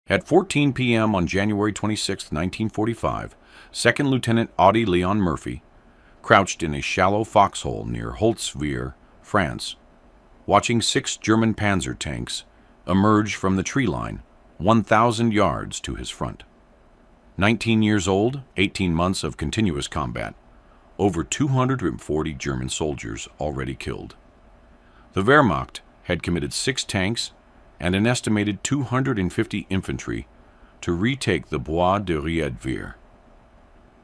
At 14 p.m. on January 26, 1945, Second Lieutenant Audie Leon Murphy, crouched in a shallow foxhole near Holtzwihr, France, watching 6 German panzer tanks emerge from the tree line 1,000 yards to his front. 19 years old, 18 months of continuous combat, over 240 German soldiers already killed. The Wehrmacht had committed 6 tanks and an estimated 250 infantry to retake the Bois de Riedwehr.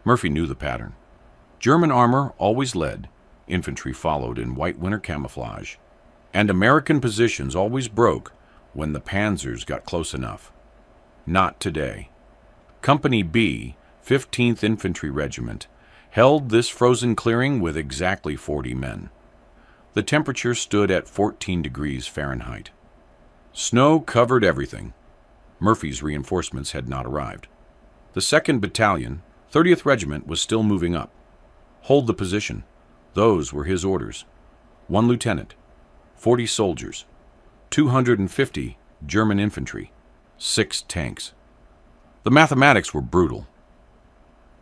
Murphy knew the pattern. German armor always led, infantry followed in white winter camouflage, and American positions always broke when the panzers got close enough. Not today. Company B, 15th Infantry Regiment, held this frozen clearing with exactly 40 men. The temperature stood at 14 degrees Fahrenheit. Snow covered everything. Murphy's reinforcements had not arrived. The 2nd Battalion, 30th Regiment, was still moving up. Hold the position. Those were his orders. 1 lieutenant, 40 soldiers, 250 German infantry, 6 tanks. The mathematics were brutal.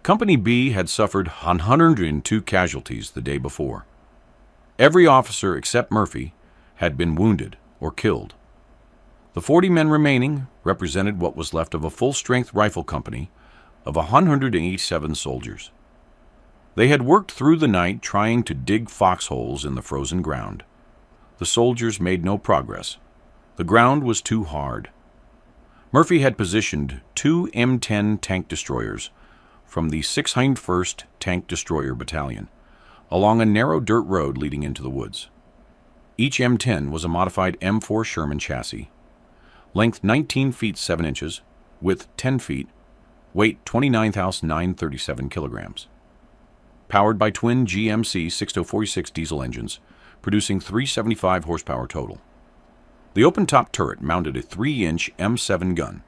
Company B had suffered 102 casualties the day before. Every officer except Murphy had been wounded or killed. The 40 men remaining represented what was left of a full-strength rifle company of 187 soldiers. They had worked through the night trying to dig foxholes in the frozen ground. The soldiers made no progress. The ground was too hard. Murphy had positioned 2 M10 tank destroyers from the 601st Tank Destroyer Battalion along a narrow dirt road leading into the woods. Each M10 was a modified M4 Sherman chassis. Length 19 feet 7 inches, width 10 feet, weight 29,937 kilograms. Powered by twin GMC 6046 diesel engines, producing 375 horsepower total. The open-top turret mounted a 3-inch M7 gun,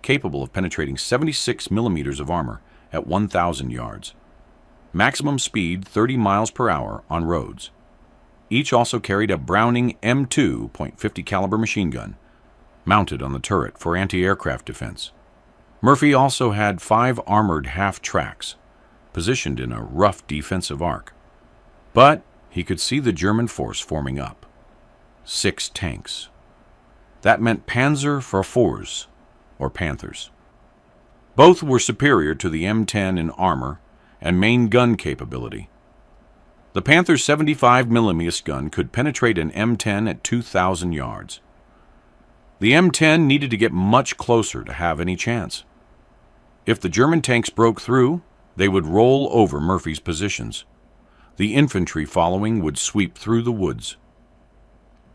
capable of penetrating 76 millimeters of armor at 1,000 yards. Maximum speed 30 miles per hour on roads. Each also carried a Browning M2 .50 caliber machine gun, mounted on the turret for anti-aircraft defense. Murphy also had 5 armored half-tracks, positioned in a rough defensive arc. But he could see the German force forming up. 6 tanks. That meant Panzer IV, or Panthers. Both were superior to the M10 in armor and main gun capability. The Panther's 75mm gun could penetrate an M10 at 2,000 yards. The M10 needed to get much closer to have any chance. If the German tanks broke through, they would roll over Murphy's positions. The infantry following would sweep through the woods.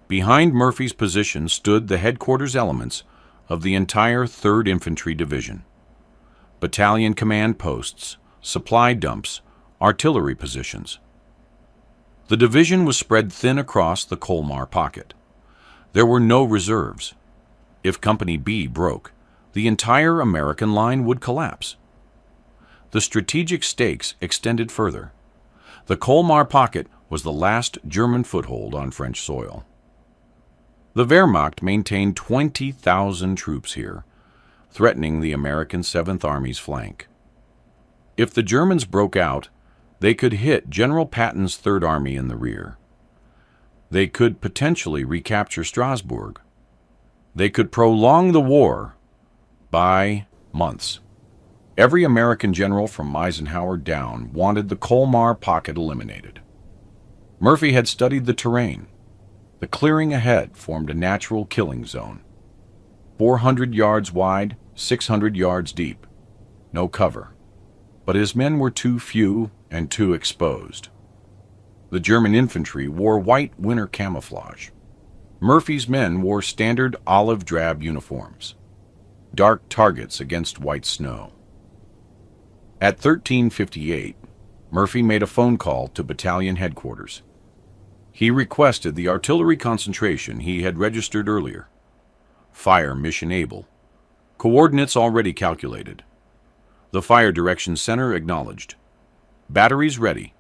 Behind Murphy's position stood the headquarters elements of the entire 3rd Infantry Division. Battalion command posts, supply dumps, artillery positions. The division was spread thin across the Colmar pocket. There were no reserves. If Company B broke, the entire American line would collapse. The strategic stakes extended further. The Colmar pocket was the last German foothold on French soil. The Wehrmacht maintained 20,000 troops here, threatening the American 7th Army's flank. If the Germans broke out, they could hit General Patton's 3rd Army in the rear. They could potentially recapture Strasbourg. They could prolong the war by months. Every American general from Eisenhower down wanted the Colmar pocket eliminated. Murphy had studied the terrain. The clearing ahead formed a natural killing zone. 400 yards wide, 600 yards deep. No cover. But his men were too few and too exposed. The German infantry wore white winter camouflage. Murphy's men wore standard olive drab uniforms. Dark targets against white snow. At 13:58, Murphy made a phone call to battalion headquarters. He requested the artillery concentration he had registered earlier. Fire mission able. Coordinates already calculated. The Fire Direction Center acknowledged. Batteries ready.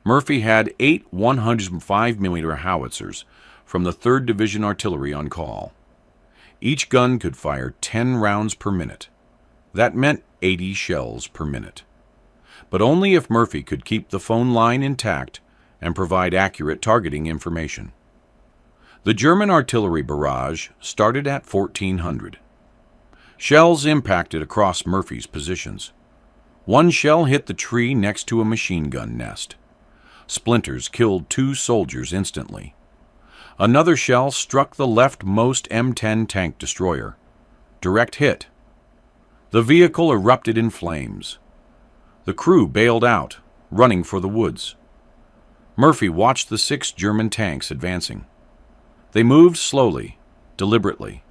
Murphy had 8 105mm howitzers from the 3rd Division Artillery on call. Each gun could fire 10 rounds per minute. That meant 80 shells per minute. But only if Murphy could keep the phone line intact and provide accurate targeting information. The German artillery barrage started at 1400. Shells impacted across Murphy's positions. One shell hit the tree next to a machine gun nest. Splinters killed 2 soldiers instantly. Another shell struck the leftmost M10 tank destroyer. Direct hit. The vehicle erupted in flames. The crew bailed out, running for the woods. Murphy watched the 6 German tanks advancing. They moved slowly, deliberately.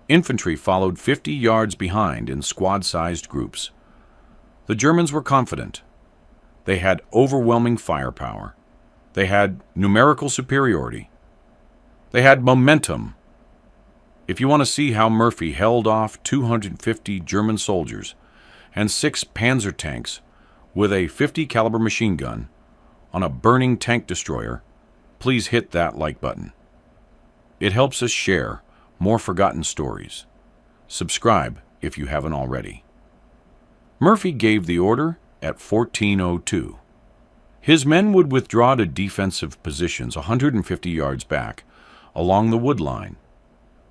Infantry followed 50 yards behind in squad-sized groups. The Germans were confident. They had overwhelming firepower. They had numerical superiority. They had momentum. If you want to see how Murphy held off 250 German soldiers and 6 Panzer tanks with a 50 caliber machine gun on a burning tank destroyer, please hit that like button. It helps us share more forgotten stories. Subscribe if you haven't already. Murphy gave the order at 1402. His men would withdraw to defensive positions 150 yards back along the wood line.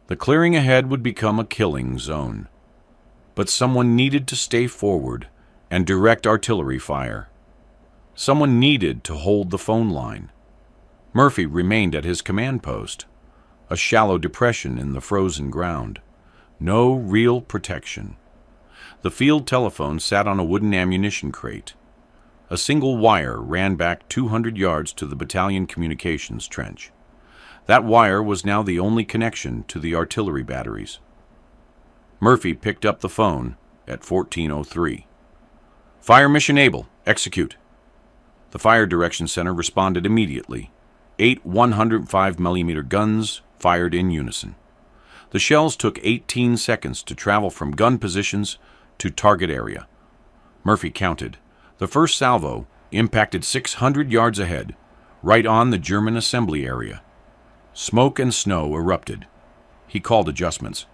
The clearing ahead would become a killing zone. But someone needed to stay forward and direct artillery fire. Someone needed to hold the phone line. Murphy remained at his command post, a shallow depression in the frozen ground. No real protection. The field telephone sat on a wooden ammunition crate. A single wire ran back 200 yards to the battalion communications trench. That wire was now the only connection to the artillery batteries. Murphy picked up the phone at 1403. Fire mission able. Execute. The Fire Direction Center responded immediately. 8 105mm guns fired in unison. The shells took 18 seconds to travel from gun positions to target area. Murphy counted. The first salvo impacted 600 yards ahead, right on the German assembly area. Smoke and snow erupted. He called adjustments.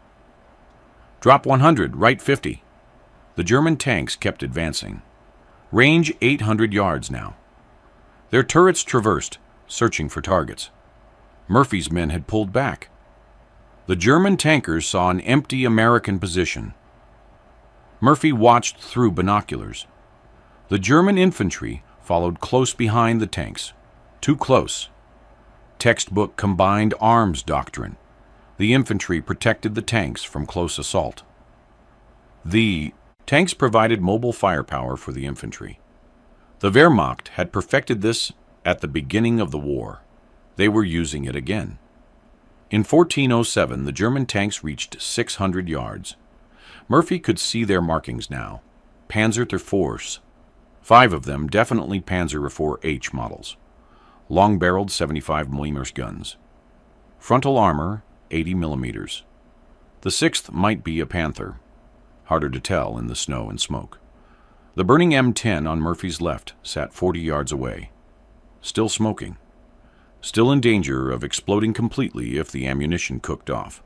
Drop 100, right 50. The German tanks kept advancing. Range 800 yards now. Their turrets traversed, searching for targets. Murphy's men had pulled back. The German tankers saw an empty American position. Murphy watched through binoculars. The German infantry followed close behind the tanks. Too close. Textbook combined arms doctrine. The infantry protected the tanks from close assault. The tanks provided mobile firepower for the infantry. The Wehrmacht had perfected this at the beginning of the war. They were using it again. In 1407, the German tanks reached 600 yards. Murphy could see their markings now. Panzer IV. 5 of them definitely Panzer IV-H models. Long-barreled 75mm guns. Frontal armor, 80mm. The 6th might be a Panther. Harder to tell in the snow and smoke. The burning M10 on Murphy's left sat 40 yards away. Still smoking. Still in danger of exploding completely if the ammunition cooked off.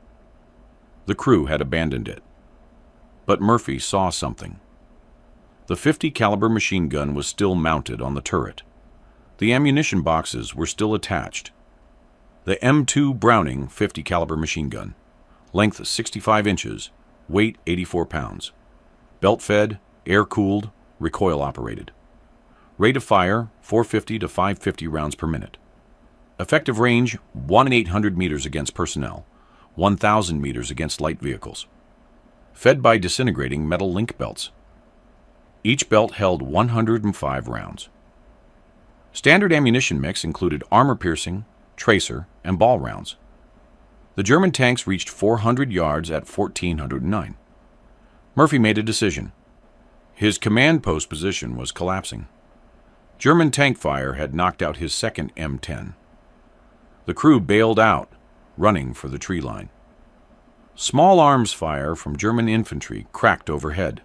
The crew had abandoned it. But Murphy saw something. The 50 caliber machine gun was still mounted on the turret. The ammunition boxes were still attached. The M2 Browning 50 caliber machine gun, length 65 inches, weight 84 pounds. Belt-fed, air-cooled, recoil-operated. Rate of fire 450 to 550 rounds per minute. Effective range 1 in 800 meters against personnel, 1,000 meters against light vehicles. Fed by disintegrating metal link belts. Each belt held 105 rounds. Standard ammunition mix included armor-piercing, tracer, and ball rounds. The German tanks reached 400 yards at 1409. Murphy made a decision. His command post position was collapsing. German tank fire had knocked out his second M10. The crew bailed out, running for the tree line. Small arms fire from German infantry cracked overhead.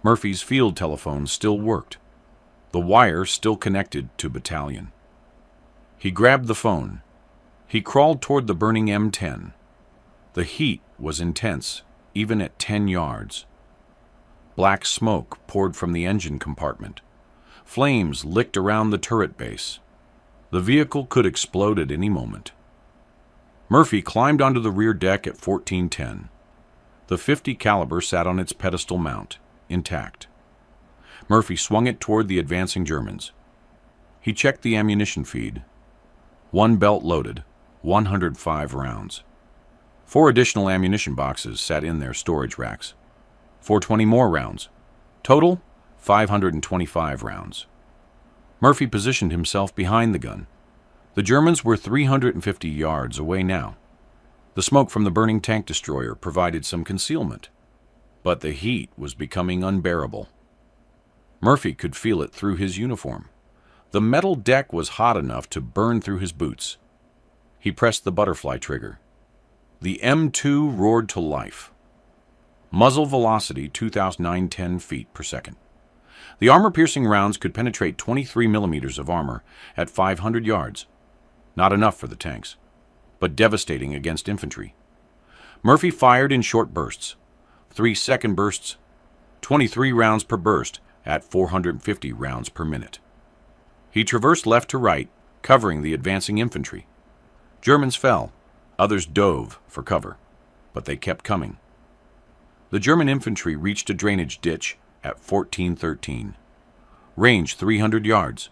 Murphy's field telephone still worked. The wire still connected to battalion. He grabbed the phone. He crawled toward the burning M10. The heat was intense, even at 10 yards. Black smoke poured from the engine compartment. Flames licked around the turret base. The vehicle could explode at any moment. Murphy climbed onto the rear deck at 1410. The .50 caliber sat on its pedestal mount, intact. Murphy swung it toward the advancing Germans. He checked the ammunition feed. One belt loaded, 105 rounds. 4 additional ammunition boxes sat in their storage racks. 420 more rounds. Total, 525 rounds. Murphy positioned himself behind the gun. The Germans were 350 yards away now. The smoke from the burning tank destroyer provided some concealment, but the heat was becoming unbearable. Murphy could feel it through his uniform. The metal deck was hot enough to burn through his boots. He pressed the butterfly trigger. The M2 roared to life. Muzzle velocity 2,910 feet per second. The armor-piercing rounds could penetrate 23 millimeters of armor at 500 yards. Not enough for the tanks, but devastating against infantry. Murphy fired in short bursts, 3-second bursts, 23 rounds per burst at 450 rounds per minute. He traversed left to right, covering the advancing infantry. Germans fell, others dove for cover, but they kept coming. The German infantry reached a drainage ditch at 1413. Range 300 yards.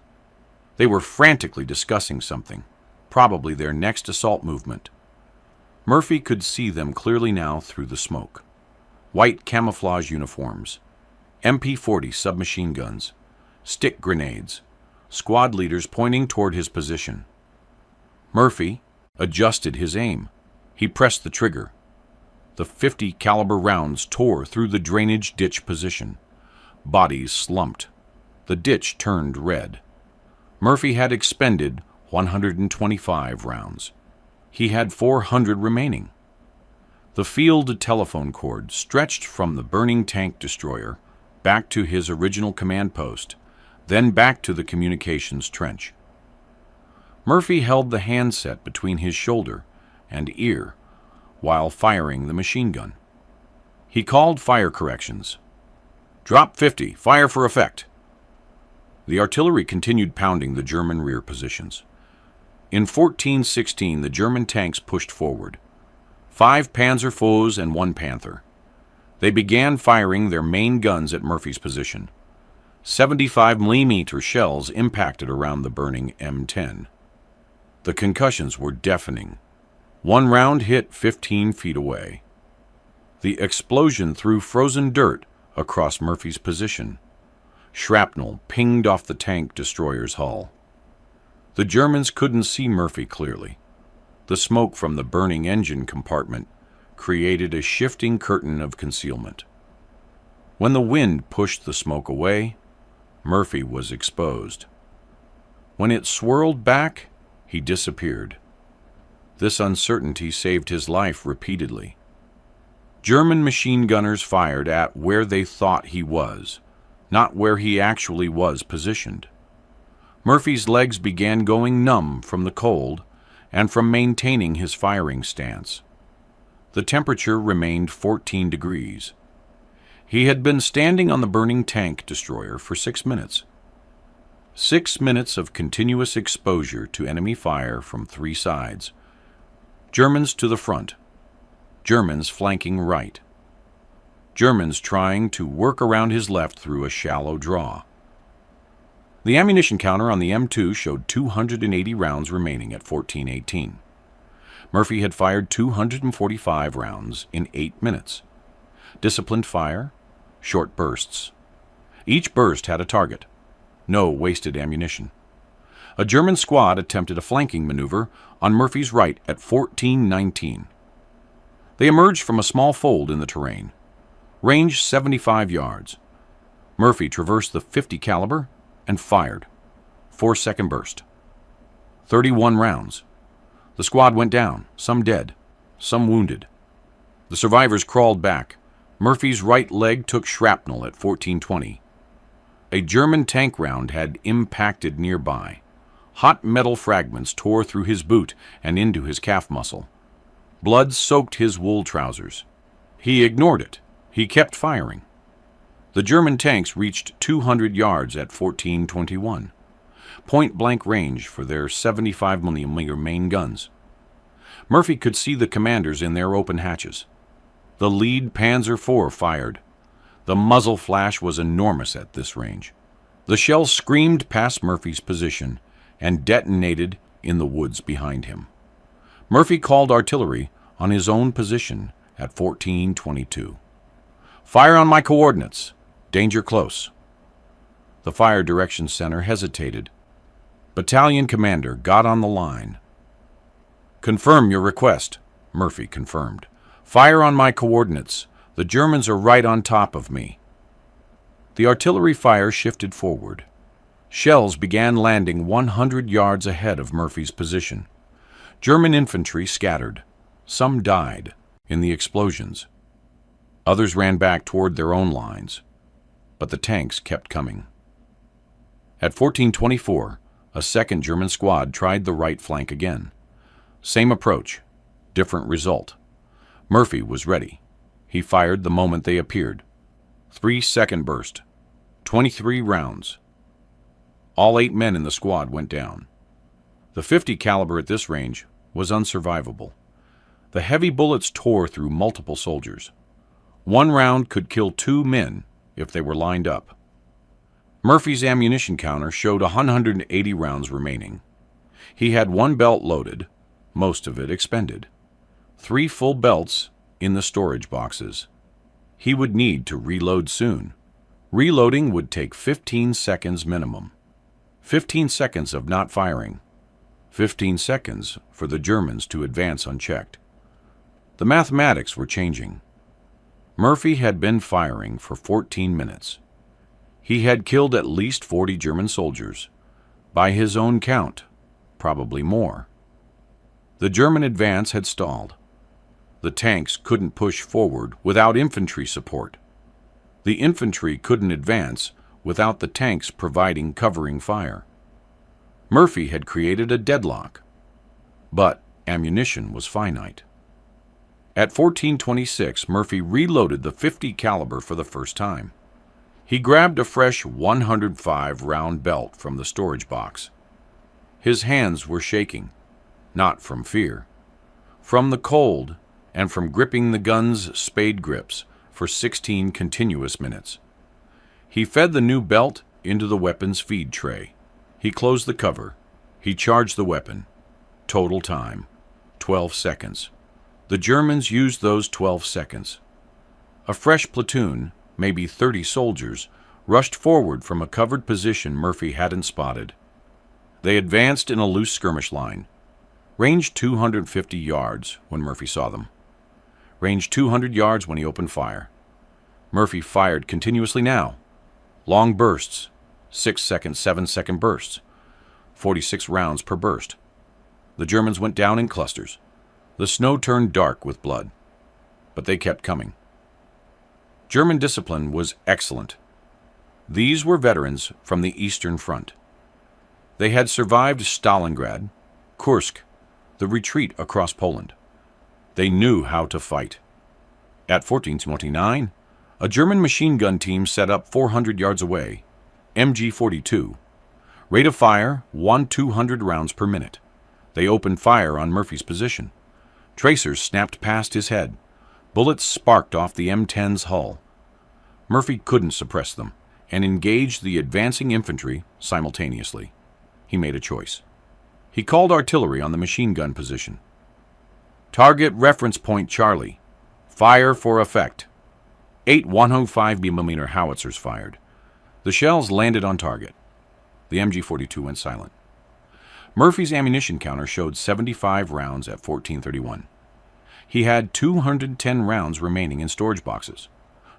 They were frantically discussing something, probably their next assault movement. Murphy could see them clearly now through the smoke. White camouflage uniforms, MP-40 submachine guns, stick grenades, squad leaders pointing toward his position. Murphy adjusted his aim. He pressed the trigger. The .50 caliber rounds tore through the drainage ditch position. Bodies slumped. The ditch turned red. Murphy had expended 125 rounds. He had 400 remaining. The field telephone cord stretched from the burning tank destroyer back to his original command post, then back to the communications trench. Murphy held the handset between his shoulder and ear while firing the machine gun. He called fire corrections. Drop 50, fire for effect. The artillery continued pounding the German rear positions. In 1416, the German tanks pushed forward. 5 Panzer foes and 1 Panther. They began firing their main guns at Murphy's position. 75mm shells impacted around the burning M10. The concussions were deafening. One round hit 15 feet away. The explosion threw frozen dirt across Murphy's position. Shrapnel pinged off the tank destroyer's hull. The Germans couldn't see Murphy clearly. The smoke from the burning engine compartment created a shifting curtain of concealment. When the wind pushed the smoke away, Murphy was exposed. When it swirled back, he disappeared. This uncertainty saved his life repeatedly. German machine gunners fired at where they thought he was, not where he actually was positioned. Murphy's legs began going numb from the cold and from maintaining his firing stance. The temperature remained 14 degrees. He had been standing on the burning tank destroyer for 6 minutes. 6 minutes of continuous exposure to enemy fire from 3 sides. Germans to the front. Germans flanking right. Germans trying to work around his left through a shallow draw. The ammunition counter on the M2 showed 280 rounds remaining at 1418. Murphy had fired 245 rounds in 8 minutes. Disciplined fire, short bursts. Each burst had a target. No wasted ammunition. A German squad attempted a flanking maneuver on Murphy's right at 1419. They emerged from a small fold in the terrain. Range 75 yards. Murphy traversed the .50 caliber and fired. 4-second burst. 31 rounds. The squad went down, some dead, some wounded. The survivors crawled back. Murphy's right leg took shrapnel at 1420. A German tank round had impacted nearby. Hot metal fragments tore through his boot and into his calf muscle. Blood soaked his wool trousers. He ignored it. He kept firing. The German tanks reached 200 yards at 14:21, point-blank range for their 75mm main guns. Murphy could see the commanders in their open hatches. The lead Panzer IV fired. The muzzle flash was enormous at this range. The shell screamed past Murphy's position and detonated in the woods behind him. Murphy called artillery on his own position at 14:22. "Fire on my coordinates. Danger close." The Fire Direction Center hesitated. Battalion commander got on the line. "Confirm your request," Murphy confirmed. "Fire on my coordinates. The Germans are right on top of me." The artillery fire shifted forward. Shells began landing 100 yards ahead of Murphy's position. German infantry scattered. Some died in the explosions. Others ran back toward their own lines. But the tanks kept coming. At 14:24, a second German squad tried the right flank again. Same approach, different result. Murphy was ready. He fired the moment they appeared. 3-second burst. 23 rounds. All 8 men in the squad went down. The .50 caliber at this range was unsurvivable. The heavy bullets tore through multiple soldiers. One round could kill 2 men if they were lined up. Murphy's ammunition counter showed 180 rounds remaining. He had 1 belt loaded, most of it expended. 3 full belts in the storage boxes. He would need to reload soon. Reloading would take 15 seconds minimum. 15 seconds of not firing. 15 seconds for the Germans to advance unchecked. The mathematics were changing. Murphy had been firing for 14 minutes. He had killed at least 40 German soldiers. By his own count, probably more. The German advance had stalled. The tanks couldn't push forward without infantry support. The infantry couldn't advance without the tanks providing covering fire. Murphy had created a deadlock, but ammunition was finite. At 14:26, Murphy reloaded the .50 caliber for the first time. He grabbed a fresh 105-round belt from the storage box. His hands were shaking, not from fear, from the cold and from gripping the gun's spade grips for 16 continuous minutes. He fed the new belt into the weapon's feed tray. He closed the cover. He charged the weapon. Total time, 12 seconds. The Germans used those 12 seconds. A fresh platoon, maybe 30 soldiers, rushed forward from a covered position Murphy hadn't spotted. They advanced in a loose skirmish line. Range 250 yards when Murphy saw them. Range 200 yards when he opened fire. Murphy fired continuously now. Long bursts, 6-second, 7-second bursts, 46 rounds per burst. The Germans went down in clusters. The snow turned dark with blood, but they kept coming. German discipline was excellent. These were veterans from the Eastern Front. They had survived Stalingrad, Kursk, the retreat across Poland. They knew how to fight. At 14:29, a German machine gun team set up 400 yards away, MG-42. Rate of fire, 1-200 rounds per minute. They opened fire on Murphy's position. Tracers snapped past his head. Bullets sparked off the M10's hull. Murphy couldn't suppress them and engaged the advancing infantry simultaneously. He made a choice. He called artillery on the machine gun position. Target reference point Charlie. Fire for effect. 8 105mm howitzers fired. The shells landed on target. The MG-42 went silent. Murphy's ammunition counter showed 75 rounds at 14:31. He had 210 rounds remaining in storage boxes.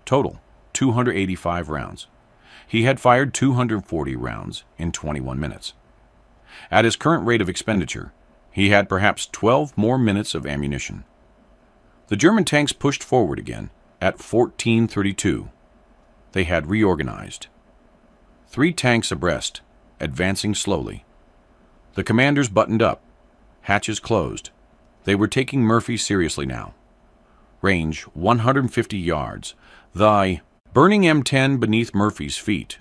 Total, 285 rounds. He had fired 240 rounds in 21 minutes. At his current rate of expenditure, he had perhaps 12 more minutes of ammunition. The German tanks pushed forward again at 14:32. They had reorganized. 3 tanks abreast, advancing slowly. The commanders buttoned up, hatches closed. They were taking Murphy seriously now. Range 150 yards. The burning M10 beneath Murphy's feet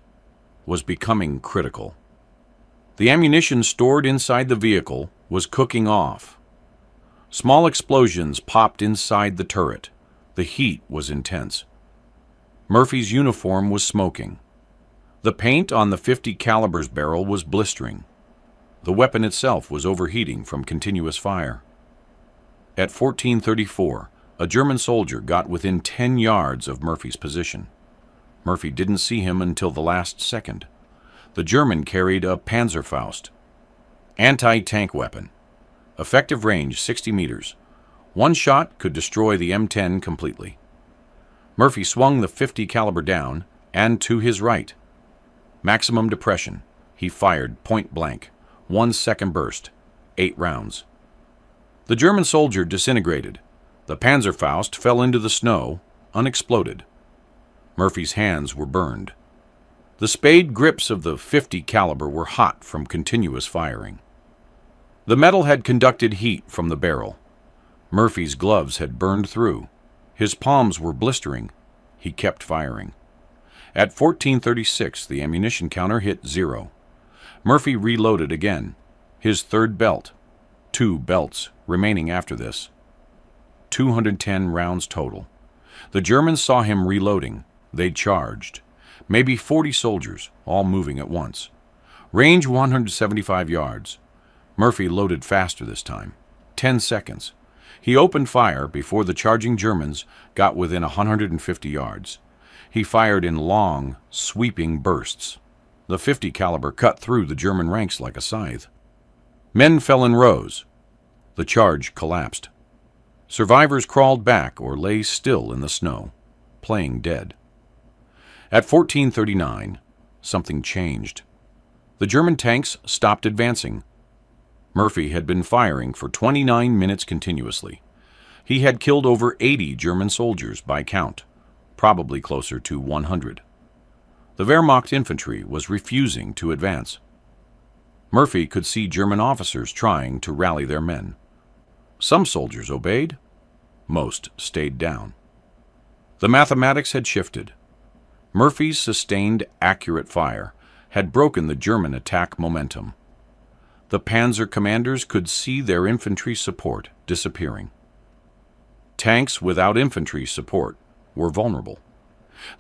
was becoming critical. The ammunition stored inside the vehicle was cooking off. Small explosions popped inside the turret. The heat was intense. Murphy's uniform was smoking. The paint on the .50 caliber's barrel was blistering. The weapon itself was overheating from continuous fire. At 14:34, a German soldier got within 10 yards of Murphy's position. Murphy didn't see him until the last second. The German carried a Panzerfaust, anti-tank weapon. Effective range 60 meters. One shot could destroy the M10 completely. Murphy swung the .50 caliber down and to his right. Maximum depression. He fired point blank. 1 second burst. 8 rounds. The German soldier disintegrated. The Panzerfaust fell into the snow, unexploded. Murphy's hands were burned. The spade grips of the .50 caliber were hot from continuous firing. The metal had conducted heat from the barrel. Murphy's gloves had burned through. His palms were blistering. He kept firing. At 14:36, the ammunition counter hit 0. Murphy reloaded again. His third belt. 2 belts remaining after this. 210 rounds total. The Germans saw him reloading. They charged. Maybe 40 soldiers, all moving at once. Range 175 yards. Murphy loaded faster this time. 10 seconds. He opened fire before the charging Germans got within 150 yards. He fired in long, sweeping bursts. The .50 caliber cut through the German ranks like a scythe. Men fell in rows. The charge collapsed. Survivors crawled back or lay still in the snow, playing dead. At 14:39, something changed. The German tanks stopped advancing. Murphy had been firing for 29 minutes continuously. He had killed over 80 German soldiers by count, probably closer to 100. The Wehrmacht infantry was refusing to advance. Murphy could see German officers trying to rally their men. Some soldiers obeyed. Most stayed down. The mathematics had shifted. Murphy's sustained, accurate fire had broken the German attack momentum. The panzer commanders could see their infantry support disappearing. Tanks without infantry support were vulnerable.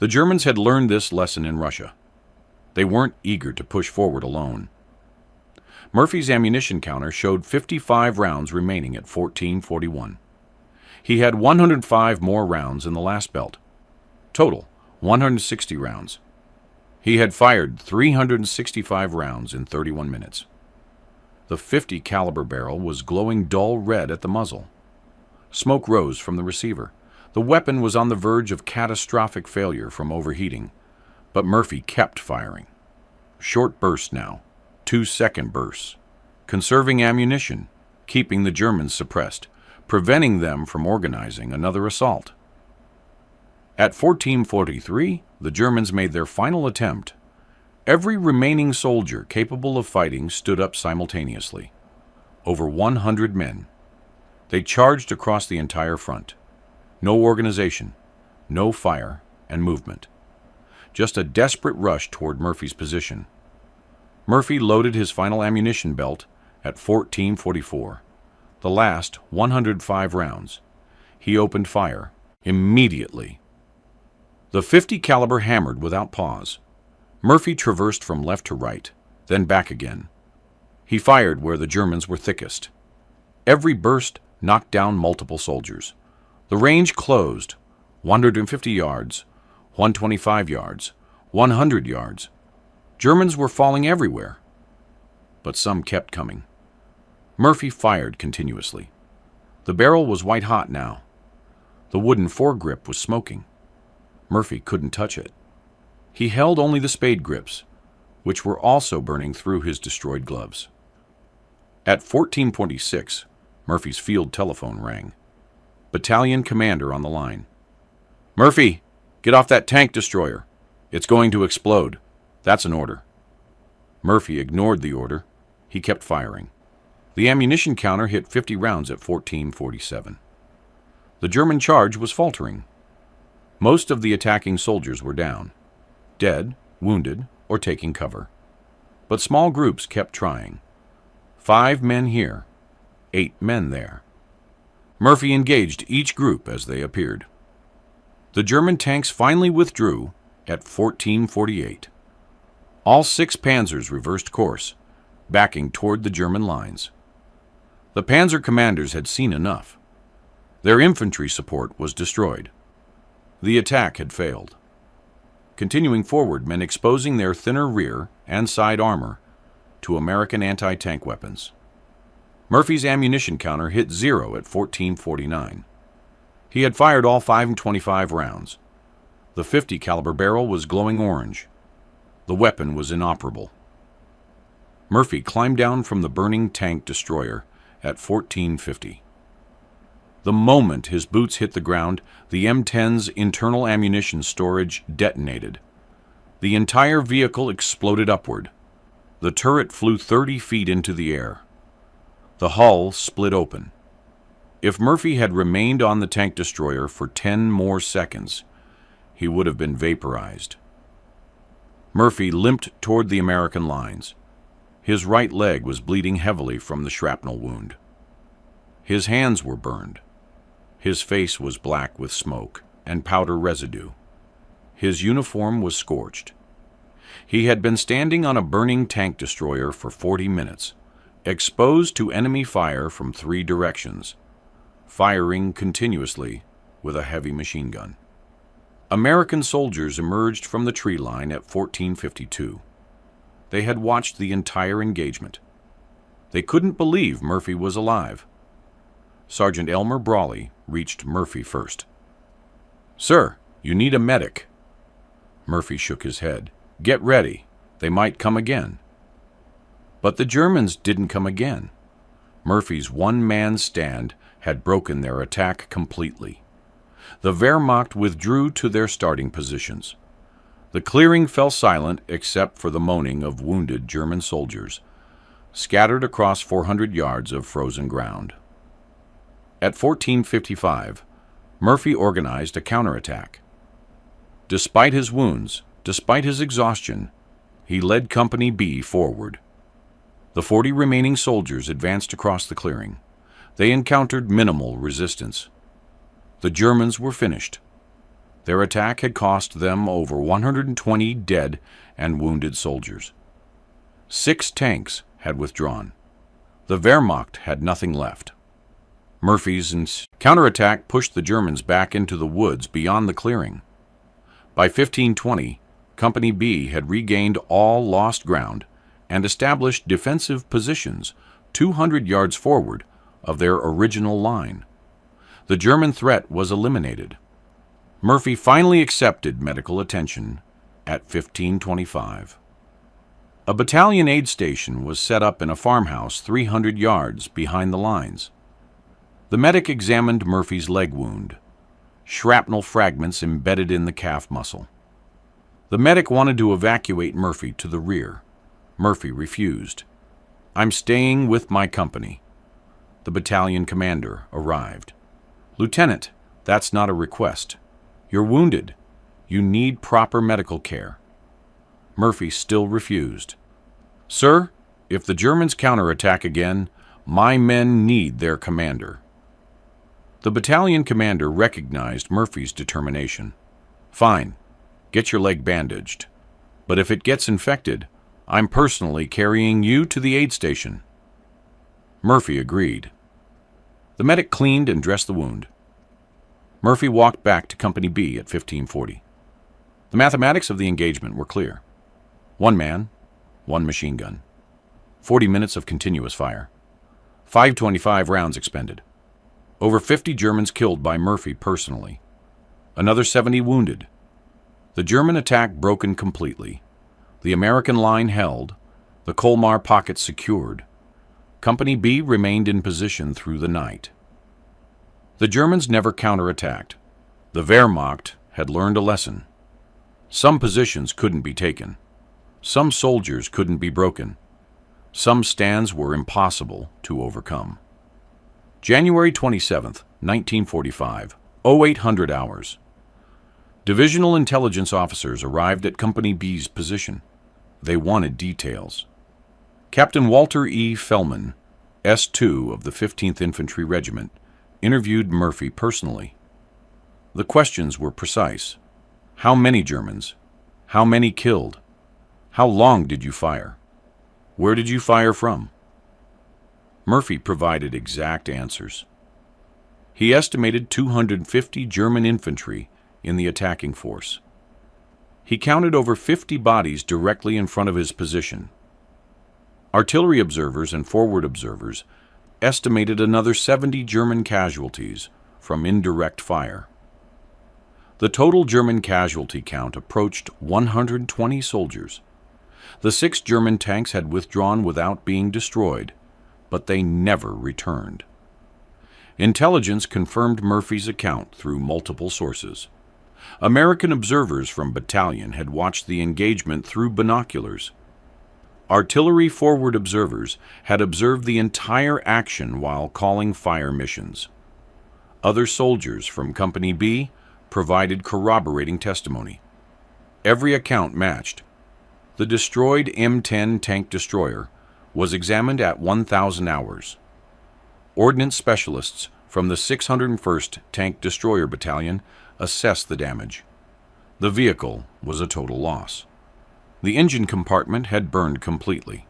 The Germans had learned this lesson in Russia. They weren't eager to push forward alone. Murphy's ammunition counter showed 55 rounds remaining at 14:41. He had 105 more rounds in the last belt. Total, 160 rounds. He had fired 365 rounds in 31 minutes. The .50 caliber barrel was glowing dull red at the muzzle. Smoke rose from the receiver. The weapon was on the verge of catastrophic failure from overheating, but Murphy kept firing. Short bursts now, 2-second bursts, conserving ammunition, keeping the Germans suppressed, preventing them from organizing another assault. At 14:43, the Germans made their final attempt. Every remaining soldier capable of fighting stood up simultaneously. Over 100 men. They charged across the entire front. No organization, no fire and movement. Just a desperate rush toward Murphy's position. Murphy loaded his final ammunition belt at 14:44. The last 105 rounds. He opened fire immediately. The .50 caliber hammered without pause. Murphy traversed from left to right, then back again. He fired where the Germans were thickest. Every burst knocked down multiple soldiers. The range closed. 150 yards, 125 yards, 100 yards. Germans were falling everywhere, but some kept coming. Murphy fired continuously. The barrel was white hot now. The wooden foregrip was smoking. Murphy couldn't touch it. He held only the spade grips, which were also burning through his destroyed gloves. At 14:26, Murphy's field telephone rang. Battalion commander on the line. "Murphy, get off that tank destroyer. It's going to explode. That's an order." Murphy ignored the order. He kept firing. The ammunition counter hit 50 rounds at 14:47. The German charge was faltering. Most of the attacking soldiers were down, dead, wounded, or taking cover. But small groups kept trying. 5 men here, 8 men there. Murphy engaged each group as they appeared. The German tanks finally withdrew at 14:48. All 6 panzers reversed course, backing toward the German lines. The panzer commanders had seen enough. Their infantry support was destroyed. The attack had failed. Continuing forward meant exposing their thinner rear and side armor to American anti-tank weapons. Murphy's ammunition counter hit 0 at 14:49. He had fired all 5.25 rounds. The .50 caliber barrel was glowing orange. The weapon was inoperable. Murphy climbed down from the burning tank destroyer at 14:50. The moment his boots hit the ground, the M10's internal ammunition storage detonated. The entire vehicle exploded upward. The turret flew 30 feet into the air. The hull split open. If Murphy had remained on the tank destroyer for 10 more seconds, he would have been vaporized. Murphy limped toward the American lines. His right leg was bleeding heavily from the shrapnel wound. His hands were burned. His face was black with smoke and powder residue. His uniform was scorched. He had been standing on a burning tank destroyer for 40 minutes, exposed to enemy fire from 3 directions, firing continuously with a heavy machine gun. American soldiers emerged from the tree line at 14:52. They had watched the entire engagement. They couldn't believe Murphy was alive. Sergeant Elmer Brawley reached Murphy first. "Sir, you need a medic." Murphy shook his head. "Get ready. They might come again." But the Germans didn't come again. Murphy's one-man stand had broken their attack completely. The Wehrmacht withdrew to their starting positions. The clearing fell silent except for the moaning of wounded German soldiers, scattered across 400 yards of frozen ground. At 14:55, Murphy organized a counterattack. Despite his wounds, despite his exhaustion, he led Company B forward. The 40 remaining soldiers advanced across the clearing. They encountered minimal resistance. The Germans were finished. Their attack had cost them over 120 dead and wounded soldiers. 6 tanks had withdrawn. The Wehrmacht had nothing left. Murphy's counterattack pushed the Germans back into the woods beyond the clearing. By 15:20, Company B had regained all lost ground and established defensive positions 200 yards forward of their original line. The German threat was eliminated. Murphy finally accepted medical attention at 15:25. A battalion aid station was set up in a farmhouse 300 yards behind the lines. The medic examined Murphy's leg wound, shrapnel fragments embedded in the calf muscle. The medic wanted to evacuate Murphy to the rear. Murphy refused. "I'm staying with my company." The battalion commander arrived. "Lieutenant, that's not a request. You're wounded. You need proper medical care." Murphy still refused. "Sir, if the Germans counterattack again, my men need their commander." The battalion commander recognized Murphy's determination. "Fine, get your leg bandaged. But if it gets infected, I'm personally carrying you to the aid station." Murphy agreed. The medic cleaned and dressed the wound. Murphy walked back to Company B at 15:40. The mathematics of the engagement were clear. 1 man, 1 machine gun. 40 minutes of continuous fire. 525 rounds expended. Over 50 Germans killed by Murphy personally. Another 70 wounded. The German attack broken completely. The American line held. The Colmar pocket secured. Company B remained in position through the night. The Germans never counterattacked. The Wehrmacht had learned a lesson. Some positions couldn't be taken. Some soldiers couldn't be broken. Some stands were impossible to overcome. January 27th, 1945, 0800 hours. Divisional intelligence officers arrived at Company B's position. They wanted details. Captain Walter E. Fellman, S2 of the 15th Infantry Regiment, interviewed Murphy personally. The questions were precise. How many Germans? How many killed? How long did you fire? Where did you fire from? Murphy provided exact answers. He estimated 250 German infantry in the attacking force. He counted over 50 bodies directly in front of his position. Artillery observers and forward observers estimated another 70 German casualties from indirect fire. The total German casualty count approached 120 soldiers. The 6 German tanks had withdrawn without being destroyed, but they never returned. Intelligence confirmed Murphy's account through multiple sources. American observers from battalion had watched the engagement through binoculars. Artillery forward observers had observed the entire action while calling fire missions. Other soldiers from Company B provided corroborating testimony. Every account matched. The destroyed M10 tank destroyer was examined at 1,000 hours. Ordnance specialists from the 601st Tank Destroyer Battalion assessed the damage. The vehicle was a total loss. The engine compartment had burned completely.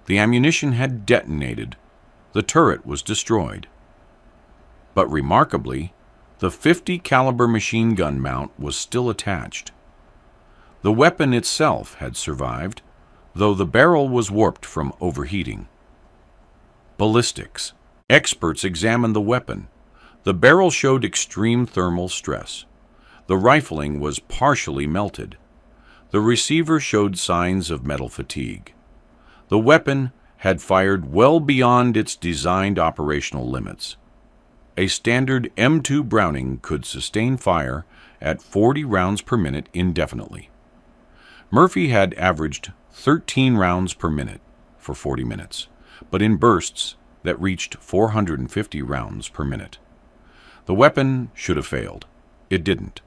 The ammunition had detonated. The turret was destroyed. But remarkably, the .50 caliber machine gun mount was still attached. The weapon itself had survived, though the barrel was warped from overheating. Ballistics. Experts examined the weapon. The barrel showed extreme thermal stress. The rifling was partially melted. The receiver showed signs of metal fatigue. The weapon had fired well beyond its designed operational limits. A standard M2 Browning could sustain fire at 40 rounds per minute indefinitely. Murphy had averaged 13 rounds per minute for 40 minutes, but in bursts that reached 450 rounds per minute. The weapon should have failed. It didn't.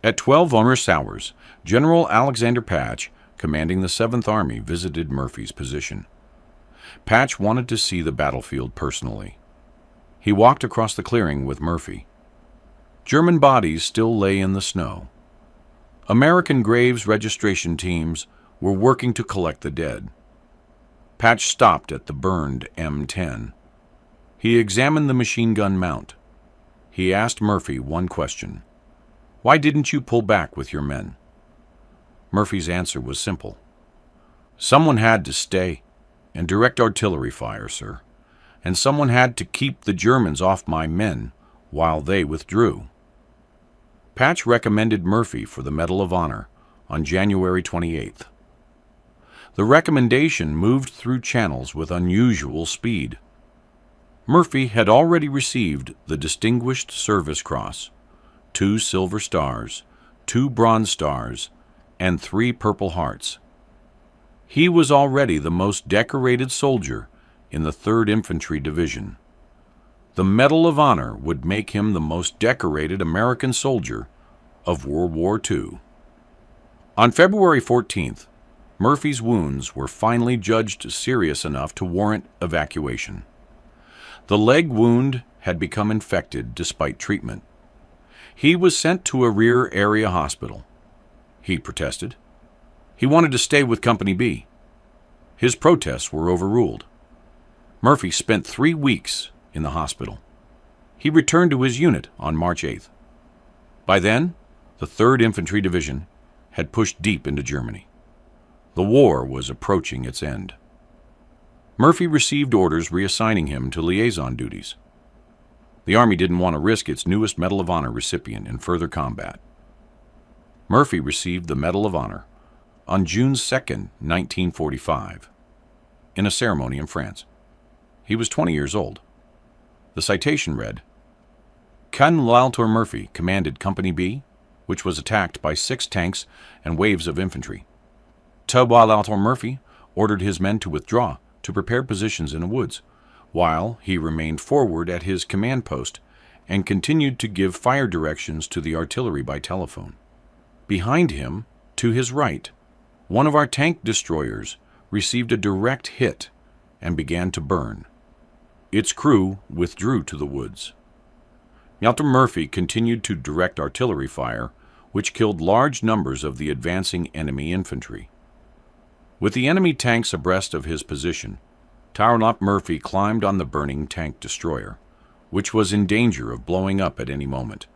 At 12 onerous hours, General Alexander Patch, commanding the 7th Army, visited Murphy's position. Patch wanted to see the battlefield personally. He walked across the clearing with Murphy. German bodies still lay in the snow. American graves registration teams were working to collect the dead. Patch stopped at the burned M10. He examined the machine gun mount. He asked Murphy one question. Why didn't you pull back with your men? Murphy's answer was simple. Someone had to stay and direct artillery fire, sir, and someone had to keep the Germans off my men while they withdrew. Patch recommended Murphy for the Medal of Honor on January 28th. The recommendation moved through channels with unusual speed. Murphy had already received the Distinguished Service Cross, 2 Silver Stars, 2 Bronze Stars, and 3 Purple Hearts. He was already the most decorated soldier in the 3rd Infantry Division. The Medal of Honor would make him the most decorated American soldier of World War II. On February 14th, Murphy's wounds were finally judged serious enough to warrant evacuation. The leg wound had become infected despite treatment. He was sent to a rear area hospital. He protested. He wanted to stay with Company B. His protests were overruled. Murphy spent 3 weeks in the hospital. He returned to his unit on March 8th. By then, the 3rd Infantry Division had pushed deep into Germany. The war was approaching its end. Murphy received orders reassigning him to liaison duties. The Army didn't want to risk its newest Medal of Honor recipient in further combat. Murphy received the Medal of Honor on June 2, 1945, in a ceremony in France. He was 20 years old. The citation read, Colonel Walter Murphy commanded Company B, which was attacked by 6 tanks and waves of infantry. Walter Murphy ordered his men to withdraw to prepared positions in the woods, while he remained forward at his command post and continued to give fire directions to the artillery by telephone. Behind him, to his right, one of our tank destroyers received a direct hit and began to burn. Its crew withdrew to the woods. Malcolm Murphy continued to direct artillery fire, which killed large numbers of the advancing enemy infantry. With the enemy tanks abreast of his position, Tarnop Murphy climbed on the burning tank destroyer, which was in danger of blowing up at any moment,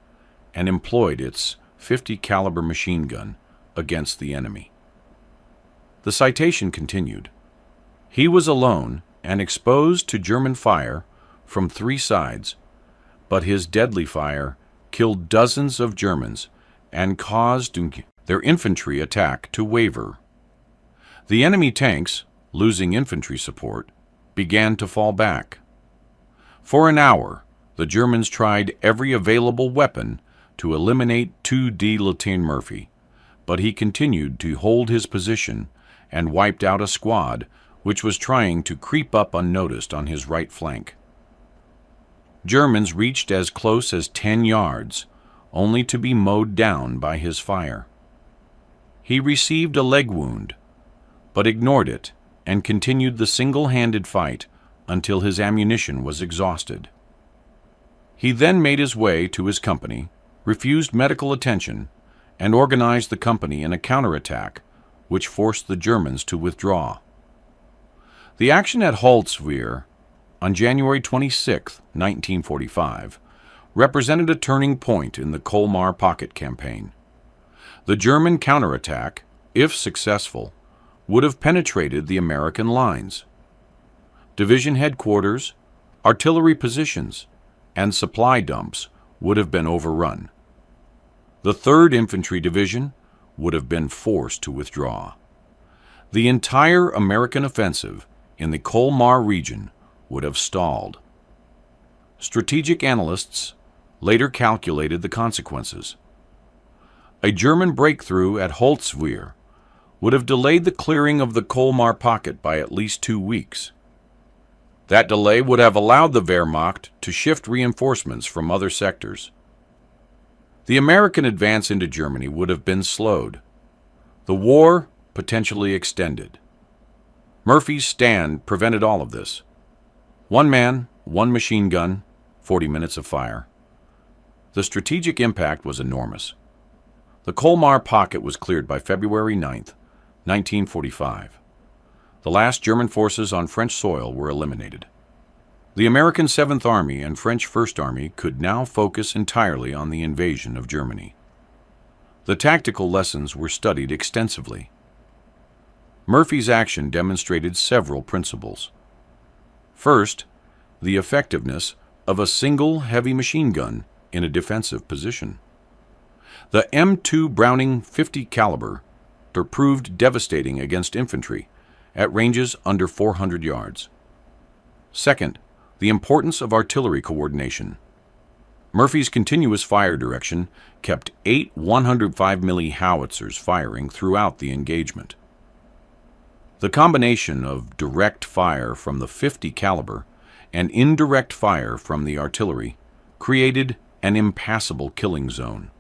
and employed its .50 caliber machine gun against the enemy. The citation continued. He was alone and exposed to German fire from 3 sides, but his deadly fire killed dozens of Germans and caused their infantry attack to waver. The enemy tanks, losing infantry support, began to fall back. For an hour, the Germans tried every available weapon to eliminate 2D Lieutenant Murphy, but he continued to hold his position and wiped out a squad which was trying to creep up unnoticed on his right flank. Germans reached as close as 10 yards, only to be mowed down by his fire. He received a leg wound, but ignored it and continued the single-handed fight until his ammunition was exhausted. He then made his way to his company, refused medical attention, and organized the company in a counterattack, which forced the Germans to withdraw. The action at Holzwehr on January 26, 1945, represented a turning point in the Colmar Pocket campaign. The German counterattack, if successful, would have penetrated the American lines. Division headquarters, artillery positions, and supply dumps would have been overrun. The 3rd Infantry Division would have been forced to withdraw. The entire American offensive in the Colmar region would have stalled. Strategic analysts later calculated the consequences. A German breakthrough at Holzwehr would have delayed the clearing of the Colmar Pocket by at least 2 weeks. That delay would have allowed the Wehrmacht to shift reinforcements from other sectors. The American advance into Germany would have been slowed. The war potentially extended. Murphy's stand prevented all of this. 1 man, 1 machine gun, 40 minutes of fire. The strategic impact was enormous. The Colmar Pocket was cleared by February 9, 1945. The last German forces on French soil were eliminated. The American 7th Army and French 1st Army could now focus entirely on the invasion of Germany. The tactical lessons were studied extensively. Murphy's action demonstrated several principles. First, the effectiveness of a single heavy machine gun in a defensive position. The M2 Browning .50 caliber proved devastating against infantry at ranges under 400 yards. Second, the importance of artillery coordination. Murphy's continuous fire direction kept 8 105 mm howitzers firing throughout the engagement. The combination of direct fire from the .50 caliber and indirect fire from the artillery created an impassable killing zone.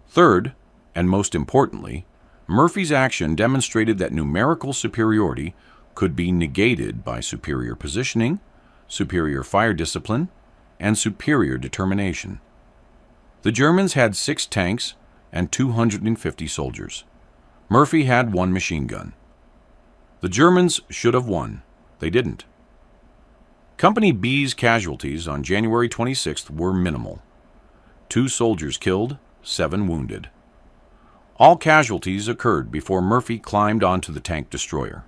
Third, and most importantly, Murphy's action demonstrated that numerical superiority could be negated by superior positioning, superior fire discipline, and superior determination. The Germans had 6 tanks and 250 soldiers. Murphy had 1 machine gun. The Germans should have won. They didn't. Company B's casualties on January 26th were minimal. 2 soldiers killed, 7 wounded. All casualties occurred before Murphy climbed onto the tank destroyer.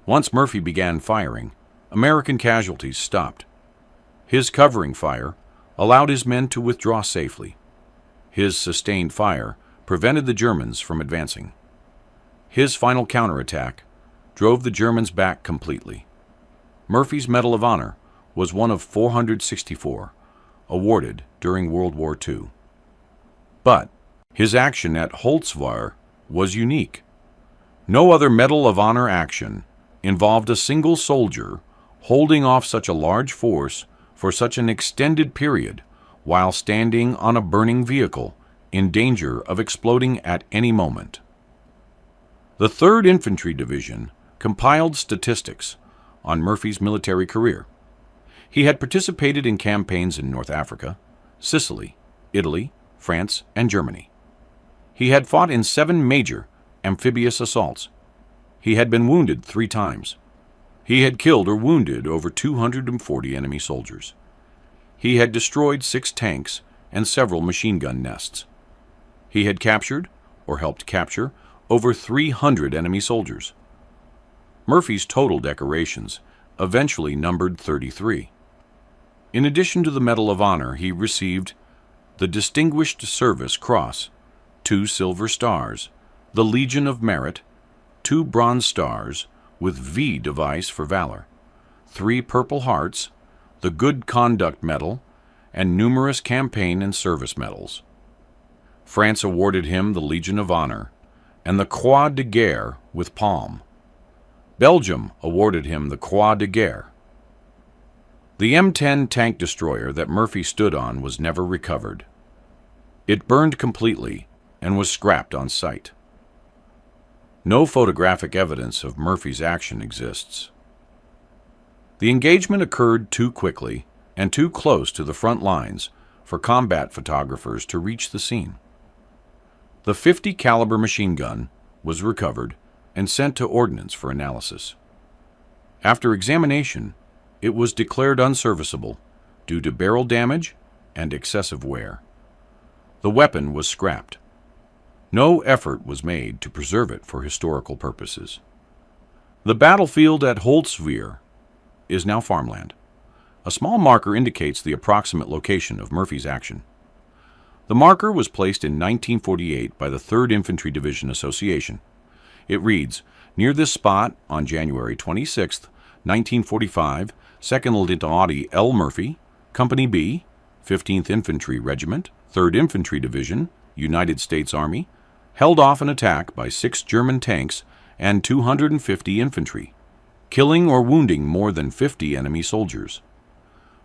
Once Murphy began firing, American casualties stopped. His covering fire allowed his men to withdraw safely. His sustained fire prevented the Germans from advancing. His final counterattack drove the Germans back completely. Murphy's Medal of Honor was one of 464 awarded during World War II. But his action at Holzwehr was unique. No other Medal of Honor action involved a single soldier holding off such a large force for such an extended period while standing on a burning vehicle in danger of exploding at any moment. The 3rd Infantry Division compiled statistics on Murphy's military career. He had participated in campaigns in North Africa, Sicily, Italy, France, and Germany. He had fought in 7 major amphibious assaults. He had been wounded 3 times. He had killed or wounded over 240 enemy soldiers. He had destroyed 6 tanks and several machine gun nests. He had captured, or helped capture, over 300 enemy soldiers. Murphy's total decorations eventually numbered 33. In addition to the Medal of Honor, he received the Distinguished Service Cross, 2 Silver Stars, the Legion of Merit, 2 Bronze Stars with V device for valor, 3 Purple Hearts, the Good Conduct Medal, and numerous campaign and service medals. France awarded him the Legion of Honor and the Croix de Guerre with Palm. Belgium awarded him the Croix de Guerre. The M10 tank destroyer that Murphy stood on was never recovered. It burned completely and was scrapped on site. No photographic evidence of Murphy's action exists. The engagement occurred too quickly and too close to the front lines for combat photographers to reach the scene. The .50 caliber machine gun was recovered and sent to Ordnance for analysis. After examination, it was declared unserviceable due to barrel damage and excessive wear. The weapon was scrapped. No effort was made to preserve it for historical purposes. The battlefield at Holtzwihr is now farmland. A small marker indicates the approximate location of Murphy's action. The marker was placed in 1948 by the 3rd Infantry Division Association. It reads, "Near this spot, on January 26, 1945, 2nd Lieutenant Audie L. Murphy, Company B, 15th Infantry Regiment, 3rd Infantry Division, United States Army, held off an attack by 6 German tanks and 250 infantry, killing or wounding more than 50 enemy soldiers.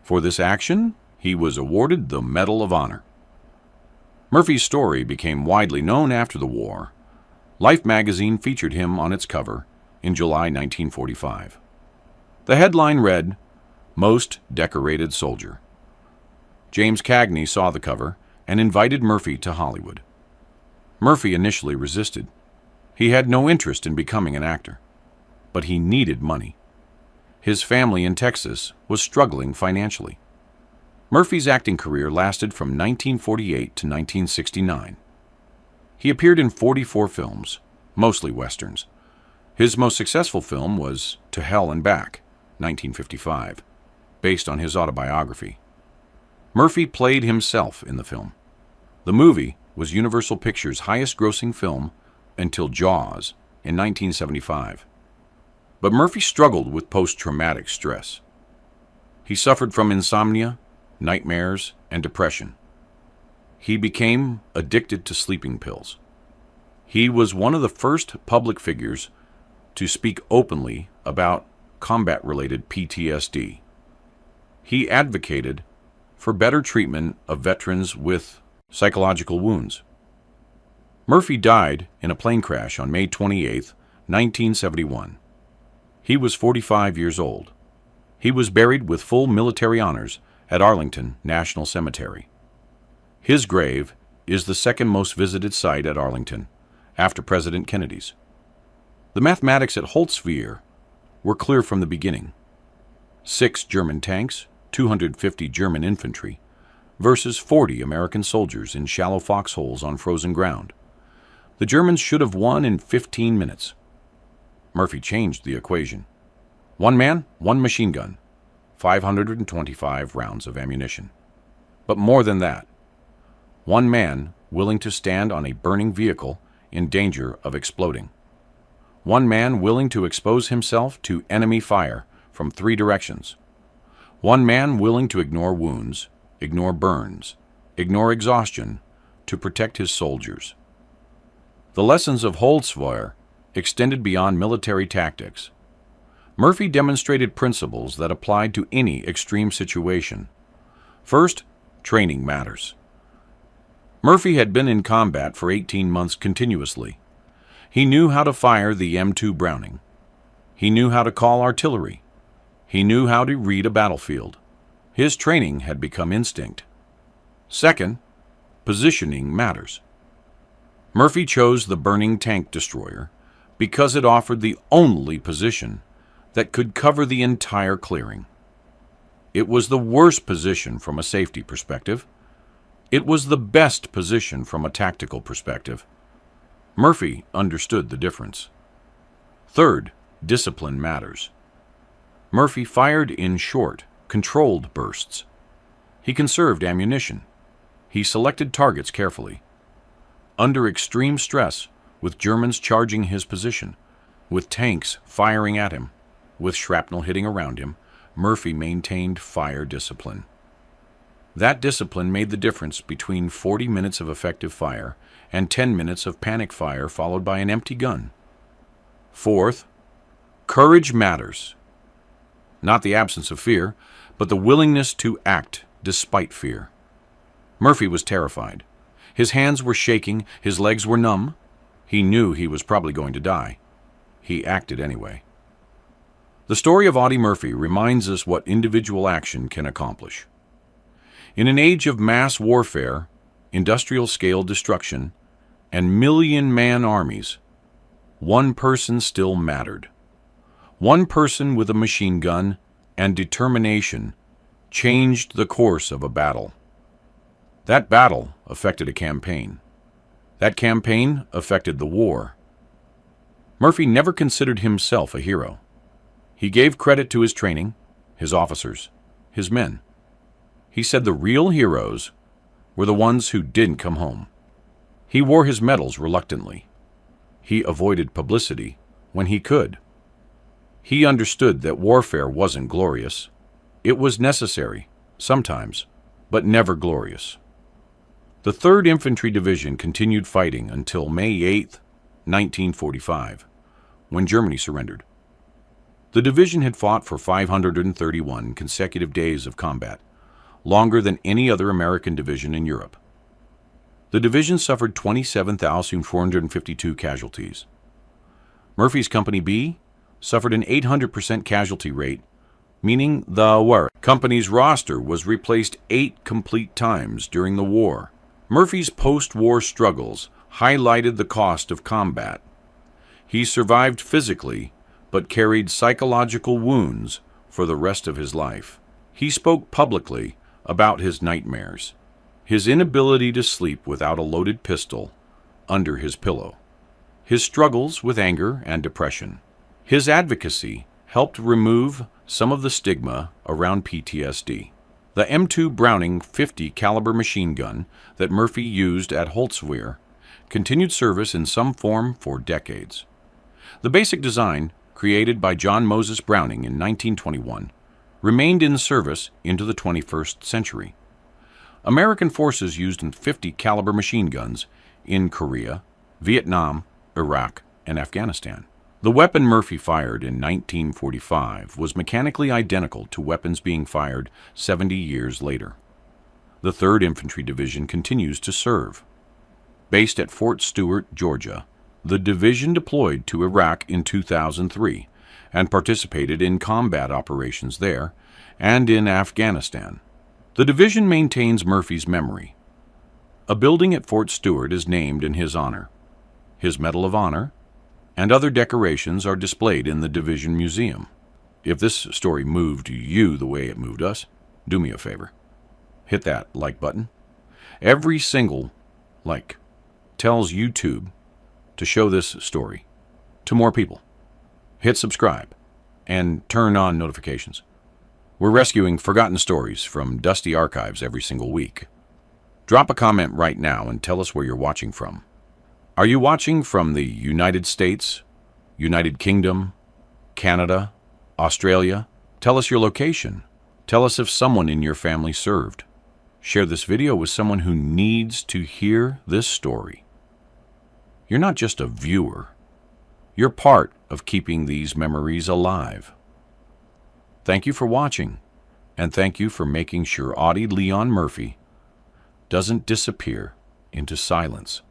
For this action, he was awarded the Medal of Honor." Murphy's story became widely known after the war. Life magazine featured him on its cover in July 1945. The headline read, "Most Decorated Soldier." James Cagney saw the cover and invited Murphy to Hollywood. Murphy initially resisted. He had no interest in becoming an actor, but he needed money. His family in Texas was struggling financially. Murphy's acting career lasted from 1948 to 1969. He appeared in 44 films, mostly westerns. His most successful film was To Hell and Back, 1955, based on his autobiography. Murphy played himself in the film. The movie was Universal Pictures' highest-grossing film until Jaws in 1975. But Murphy struggled with post-traumatic stress. He suffered from insomnia, nightmares, and depression. He became addicted to sleeping pills. He was one of the first public figures to speak openly about combat-related PTSD. He advocated for better treatment of veterans with psychological wounds. Murphy died in a plane crash on May 28, 1971. He was 45 years old. He was buried with full military honors at Arlington National Cemetery. His grave is the second most visited site at Arlington, after President Kennedy's. The mathematics at Holtzwihr were clear from the beginning. 6 German tanks, 250 German infantry, versus 40 American soldiers in shallow foxholes on frozen ground. The Germans should have won in 15 minutes. Murphy changed the equation. 1 man, 1 machine gun, 525 rounds of ammunition. But more than that, 1 man willing to stand on a burning vehicle in danger of exploding. 1 man willing to expose himself to enemy fire from 3 directions. 1 man willing to ignore wounds, ignore burns, ignore exhaustion to protect his soldiers. The lessons of Holtzwihr extended beyond military tactics. Murphy demonstrated principles that applied to any extreme situation. First, training matters. Murphy had been in combat for 18 months continuously. He knew how to fire the M2 Browning. He knew how to call artillery. He knew how to read a battlefield. His training had become instinct. Second, positioning matters. Murphy chose the burning tank destroyer because it offered the only position that could cover the entire clearing. It was the worst position from a safety perspective. It was the best position from a tactical perspective. Murphy understood the difference. Third, discipline matters. Murphy fired in short, controlled bursts. He conserved ammunition. He selected targets carefully. Under extreme stress, with Germans charging his position, with tanks firing at him, with shrapnel hitting around him, Murphy maintained fire discipline. That discipline made the difference between 40 minutes of effective fire and 10 minutes of panic fire followed by an empty gun. Fourth, courage matters. Not the absence of fear, but the willingness to act despite fear. Murphy was terrified. His hands were shaking, his legs were numb. He knew he was probably going to die. He acted anyway. The story of Audie Murphy reminds us what individual action can accomplish. In an age of mass warfare, industrial-scale destruction, and million-man armies, one person still mattered. One person with a machine gun and determination changed the course of a battle. That battle affected a campaign. That campaign affected the war. Murphy never considered himself a hero. He gave credit to his training, his officers, his men. He said the real heroes were the ones who didn't come home. He wore his medals reluctantly. He avoided publicity when he could. He understood that warfare wasn't glorious. It was necessary, sometimes, but never glorious. The 3rd Infantry Division continued fighting until May 8, 1945, when Germany surrendered. The division had fought for 531 consecutive days of combat, longer than any other American division in Europe. The division suffered 27,452 casualties. Murphy's Company B suffered an 800% casualty rate, meaning the war company's roster was replaced 8 complete times during the war. Murphy's post-war struggles highlighted the cost of combat. He survived physically, but carried psychological wounds for the rest of his life. He spoke publicly about his nightmares, his inability to sleep without a loaded pistol under his pillow, his struggles with anger and depression. His advocacy helped remove some of the stigma around PTSD. The M2 Browning .50 caliber machine gun that Murphy used at Holtzwihr continued service in some form for decades. The basic design, created by John Moses Browning in 1921, remained in service into the 21st century. American forces used .50 caliber machine guns in Korea, Vietnam, Iraq, and Afghanistan. The weapon Murphy fired in 1945 was mechanically identical to weapons being fired 70 years later. The 3rd Infantry Division continues to serve. Based at Fort Stewart, Georgia, the division deployed to Iraq in 2003 and participated in combat operations there and in Afghanistan. The division maintains Murphy's memory. A building at Fort Stewart is named in his honor. His Medal of Honor and other decorations are displayed in the Division Museum. If this story moved you the way it moved us, do me a favor. Hit that like button. Every single like tells YouTube to show this story to more people. Hit subscribe and turn on notifications. We're rescuing forgotten stories from dusty archives every single week. Drop a comment right now and tell us where you're watching from. Are you watching from the United States, United Kingdom, Canada, Australia? Tell us your location. Tell us if someone in your family served. Share this video with someone who needs to hear this story. You're not just a viewer. You're part of keeping these memories alive. Thank you for watching, and thank you for making sure Audie Leon Murphy doesn't disappear into silence.